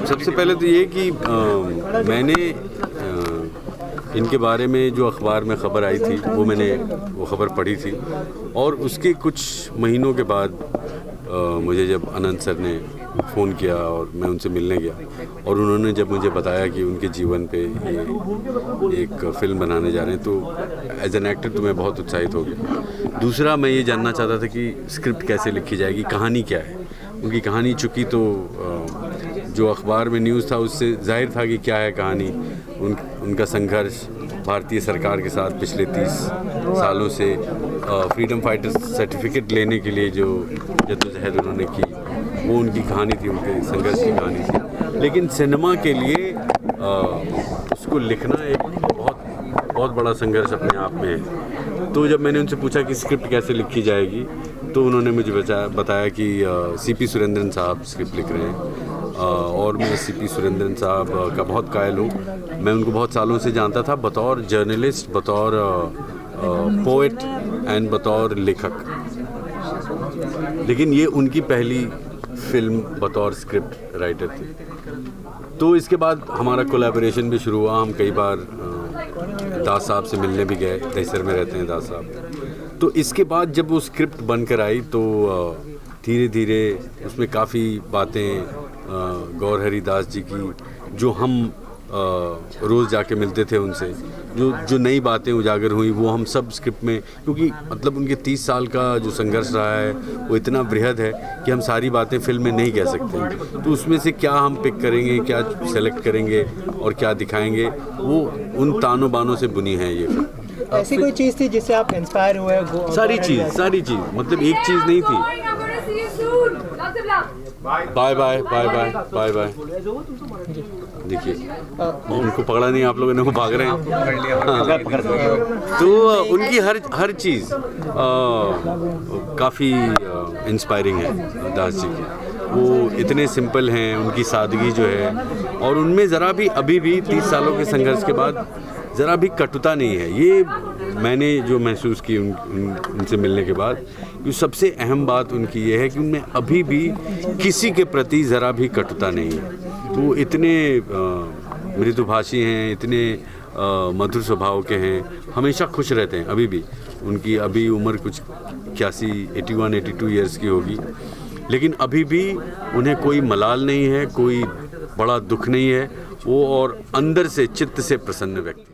सबसे पहले तो ये कि मैंने इनके बारे में जो अखबार में ख़बर आई थी मैंने वो ख़बर पढ़ी थी, और उसके कुछ महीनों के बाद मुझे जब अनंत सर ने फ़ोन किया और मैं उनसे मिलने गया, और उन्होंने जब मुझे बताया कि उनके जीवन पे ये एक फ़िल्म बनाने जा रहे हैं, तो एज एन एक्टर तो मैं बहुत उत्साहित हो गया। दूसरा, मैं ये जानना चाहता था कि स्क्रिप्ट कैसे लिखी जाएगी, कहानी क्या है उनकी। कहानी चूँकि तो जो अखबार में न्यूज़ था उससे जाहिर था कि क्या है कहानी। उनका संघर्ष भारतीय सरकार के साथ पिछले 30 सालों से फ्रीडम फाइटर सर्टिफिकेट लेने के लिए जो जद्दोजहद उन्होंने की, वो उनकी कहानी थी, उनके संघर्ष की कहानी थी। लेकिन सिनेमा के लिए उसको लिखना एक बहुत बड़ा संघर्ष अपने आप में है। तो जब मैंने उनसे पूछा कि स्क्रिप्ट कैसे लिखी जाएगी, तो उन्होंने मुझे बताया कि सीपी सुरेंद्रन साहब स्क्रिप्ट लिख रहे हैं, और मैं सीपी सुरेंद्रन साहब का बहुत कायल हूँ। मैं उनको बहुत सालों से जानता था, बतौर जर्नलिस्ट, बतौर पोएट एंड बतौर लेखक। लेकिन ये उनकी पहली फिल्म बतौर स्क्रिप्ट राइटर थी। तो इसके बाद हमारा कोलैबोरेशन भी शुरू हुआ। हम कई बार दास साहब से मिलने भी गए, दहसर में रहते हैं दास साहब। तो इसके बाद जब वो स्क्रिप्ट बनकर आई तो धीरे धीरे उसमें काफ़ी बातें गौर हरिदास जी की, जो हम रोज़ जाके मिलते थे उनसे, जो नई बातें उजागर हुई वो हम सब स्क्रिप्ट में, क्योंकि मतलब उनके 30 साल का जो संघर्ष रहा है वो इतना बृहद है कि हम सारी बातें फिल्म में नहीं कह सकते। तो उसमें से क्या हम पिक करेंगे, क्या सेलेक्ट करेंगे और क्या दिखाएंगे, वो उन तानों बानों से बुनी है ये फिल्म। ऐसी कोई चीज़ थी जिससे आप इंस्पायर हुए? सारी चीज़, मतलब एक चीज़ नहीं थी। Bye bye bye bye bye bye. देखिए, उनको पकड़ा नहीं, आप लोगों ने, वो भाग रहे हैं। तो उनकी हर चीज़ काफ़ी इंस्पायरिंग है दास जी की। वो इतने सिंपल हैं, उनकी सादगी जो है, और उनमें ज़रा भी अभी भी 30 सालों के संघर्ष के बाद ज़रा भी कटुता नहीं है। ये मैंने जो महसूस की उनसे मिलने के बाद, ये सबसे अहम बात उनकी ये है कि उनमें अभी भी किसी के प्रति ज़रा भी कटुता नहीं है। तो इतने मृदुभाषी हैं, इतने मधुर स्वभाव के हैं, हमेशा खुश रहते हैं। अभी भी उनकी अभी उम्र कुछ 81-82 ईयर्स की होगी, लेकिन अभी भी उन्हें कोई मलाल नहीं है, कोई बड़ा दुख नहीं है वो, और अंदर से चित्त से प्रसन्न व्यक्ति।